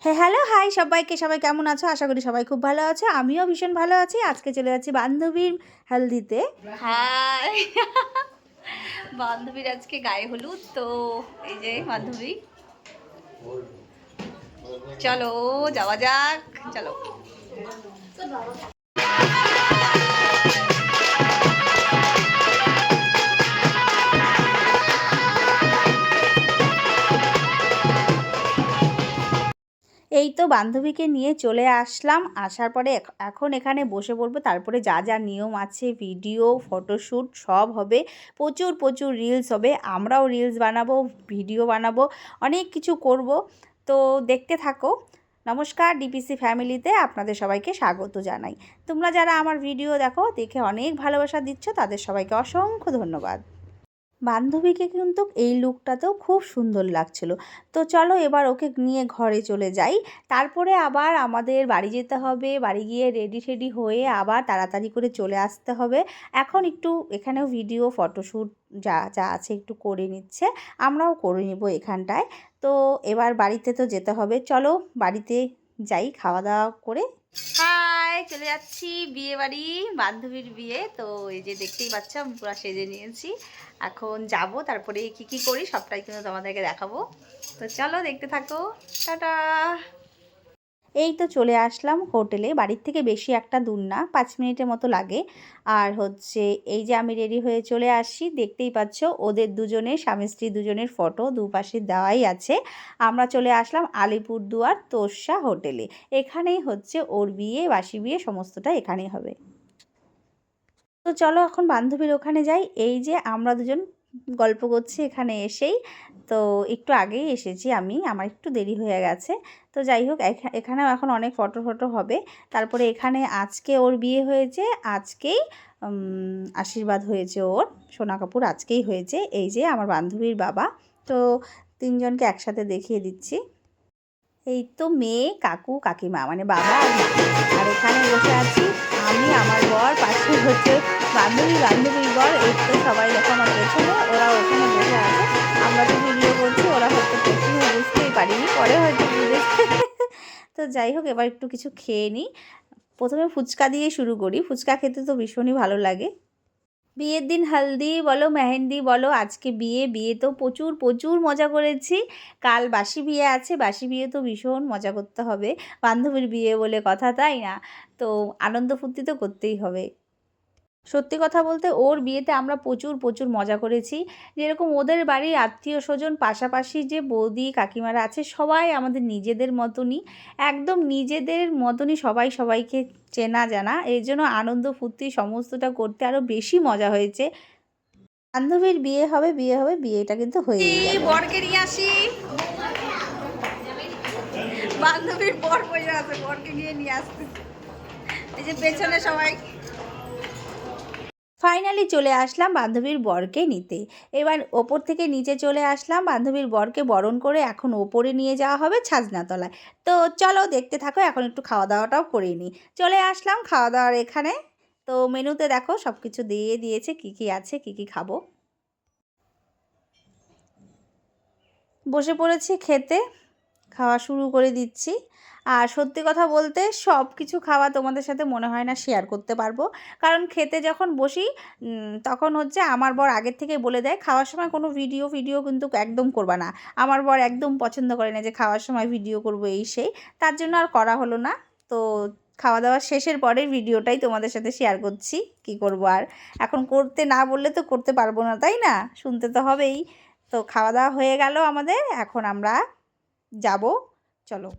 হ্যাঁ, hello, high সবাইকে। সবাই কেমন আছো? আশা করি সবাই খুব ভালো আছো। আমিও ভীষণ ভালো আছি। আজকে চলে যাচ্ছি বান্ধবীর হলদিতে। হাই বান্ধবীর আজকে গায়ে হলুদ, তো এই যে বান্ধবী, চলো যাওয়া যাক, চলো। এই তো বান্ধবীকে নিয়ে চলে আসলাম। আসার পরে এখন এখানে বসে পড়বো। তারপরে যা যা নিয়ম আছে, ভিডিও, ফটোশ্যুট সব হবে। প্রচুর প্রচুর রিলস হবে। আমরাও রিলস বানাবো, ভিডিও বানাবো, অনেক কিছু করব। তো দেখতে থাকো। নমস্কার, ডিপিসি ফ্যামিলিতে আপনাদের সবাইকে স্বাগত জানাই। তোমরা যারা আমার ভিডিও দেখে অনেক ভালোবাসা দিচ্ছ, তাদের সবাইকে অসংখ্য ধন্যবাদ। বান্ধবীকে কিন্তু এই লুকটাতেও খুব সুন্দর লাগছিল। তো চলো এবার ওকে নিয়ে ঘরে চলে যাই। তারপরে আবার আমাদের বাড়ি যেতে হবে। বাড়ি গিয়ে রেডি টেডি হয়ে আবার তাড়াতাড়ি করে চলে আসতে হবে। এখন একটু এখানেও ভিডিও, ফটোশ্যুট যা যা আছে একটু করে নিচ্ছে। আমরাও করে নেব এখানটায়। তো এবার বাড়িতে তো যেতে হবে। চলো বাড়িতে যাই, খাওয়া দাওয়া করে। হাই, চলে যাচ্ছি বিয়ে বাড়ি, বান্ধবীর বিয়ে। তো এই যে দেখতেই পাচ্ছ, আমি পুরো সেজে নিয়েছি। এখন যাব, তারপরে কি কি করি সবটাই কিন্তু তোমাদেরকে দেখাবো। তো চলো দেখতে থাকো। টাটা। এই তো চলে আসলাম হোটেলে। বাড়ির থেকে বেশি একটা দূর না, 5 মিনিটের মতো লাগে। আর হচ্ছে এই যে আমি রেডি হয়ে চলে আসছি, দেখতেই পাচ্ছ ওদের দুজনের, স্বামী স্ত্রী দুজনের ফটো দুপাশে দেওয়াই আছে। আমরা চলে আসলাম আলিপুরদুয়ার তোরসা হোটেলে। এখানেই হচ্ছে ওর বিয়ে, বাসি বিয়ে সমস্তটা এখানেই হবে। তো চলো এখন বান্ধবীর ওখানে যাই। এই যে আমরা দুজন গল্প করছি এখানে এসেই। তো একটু আগেই এসেছি আমি, আমার একটু দেরি হয়ে গেছে। তো যাই হোক, এখানেও এখন অনেক ফটো হবে। তারপরে এখানে আজকে ওর বিয়ে হয়েছে, আজকেই আশীর্বাদ হয়েছে ওর। সোনা কাপুর আজকেই হয়েছে। এই যে আমার বান্ধবীর বাবা। তো তিনজনকে একসাথে দেখিয়ে দিচ্ছি। এই তো মেয়ে, কাকু, কাকিমা, মানে বাবা আর মা। আর এখানে বসে আছি আমি, আমার বর, পাশে হচ্ছে বান্ধবীর বর। এই তো সবাই দেখো আমার পেছনে, ওরা ওখানে বসে আছে। আমরা তো ভিডিও করছি, ওরা হয়তো প্রথমে বুঝতেই পারিনি, পরে হয়তো বুঝেছে। তো যাই হোক, এবার একটু কিছু খেয়ে নিই। প্রথমে ফুচকা দিয়ে শুরু করি। ফুচকা খেতে তো ভীষণই ভালো লাগে। বিয়ের দিন হলদি বলো, মেহেন্দি বলো, আজকে বিয়ে তো প্রচুর প্রচুর মজা করেছি। কাল বাসি বিয়ে আছে, বাসি বিয়ে তো ভীষণ মজা করতে হবে। বান্ধবীর বিয়ে বলে কথা, তাই না? তো আনন্দ ফুর্তি তো করতেই হবে। সত্যি কথা বলতে ওর বিয়েতে আমরা প্রচুর প্রচুর মজা করেছি। যেরকম ওদের বাড়ির আত্মীয় স্বজন, পাশাপাশি যে বৌদি কাকিমারা আছে, সবাই আমাদের নিজেদের মতনই, একদম নিজেদের মতনই, সবাই সবাইকে চেনা জানা। এই জন্য আনন্দ ফুর্তি সমস্তটা করতে আরও বেশি মজা হয়েছে। বান্ধবীর বিয়ে হবে, বিয়েটা কিন্তু হয়েই গেল। বরকে নিয়ে আসি। বান্ধবীর বর বসে আছে, বরকে নিয়ে আসতে। এই যে পেছনে সবাই। ফাইনালি চলে আসলাম বান্ধবীর বরকে নিতে। এবার ওপর থেকে নিচে চলে আসলাম। বান্ধবীর বরকে বরণ করে এখন ওপরে নিয়ে যাওয়া হবে ছাজনাতলায়। তো চলো দেখতে থাকো, এখন একটু খাওয়া দাওয়াটাও করে নিই। চলে আসলাম খাওয়া দাওয়ার এখানে। তো মেনুতে দেখো সব কিছু দিয়ে দিয়েছে, কী কী আছে, কী কী খাবো। বসে পড়েছি খেতে, খাওয়া শুরু করে দিচ্ছি। আর সত্যি কথা বলতে সব কিছু খাওয়া তোমাদের সাথে মনে হয় না শেয়ার করতে পারবো। কারণ খেতে যখন বসি তখন হচ্ছে আমার বর আগের থেকে বলে দেয়, খাওয়ার সময় কোনো ভিডিও কিন্তু একদম করবা না। আমার বর একদম পছন্দ করে না যে খাওয়ার সময় ভিডিও করবো এই সেই। তার জন্য আর করা হলো না। তো খাওয়া দাওয়া শেষের পরের ভিডিওটাই তোমাদের সাথে শেয়ার করছি। কি করব আর, এখন করতে না বললে তো করতে পারবো না, তাই না? শুনতে তো হবেই। তো খাওয়া দাওয়া হয়ে গেল আমাদের, এখন আমরা যাব। চলো।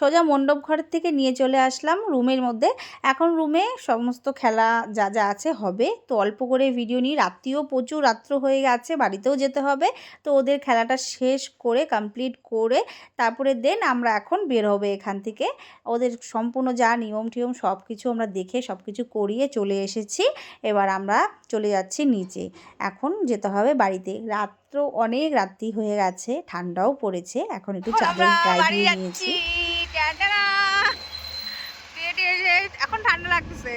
সোজা মণ্ডপ ঘরের থেকে নিয়ে চলে আসলাম রুমের মধ্যে। এখন রুমে সমস্ত খেলা যা যা আছে হবে। তো অল্প করে ভিডিও নিই, রাত্রিও প্রচুর রাত্র হয়ে গেছে, বাড়িতেও যেতে হবে। তো ওদের খেলাটা শেষ করে কমপ্লিট করে তারপরে দেন আমরা এখন বের হবে এখান থেকে। ওদের সম্পূর্ণ যা নিয়ম টিয়ম সব কিছু আমরা দেখে সব কিছু করিয়ে চলে এসেছি। এবার আমরা চলে যাচ্ছি নিচে, এখন যেতে হবে বাড়িতে। রাত্র অনেক রাত্রি হয়ে গেছে, ঠান্ডাও পড়েছে, এখন একটু চাদর গায়ে দিয়ে নিয়েছি। এখন ঠান্ডা লাগতেছে।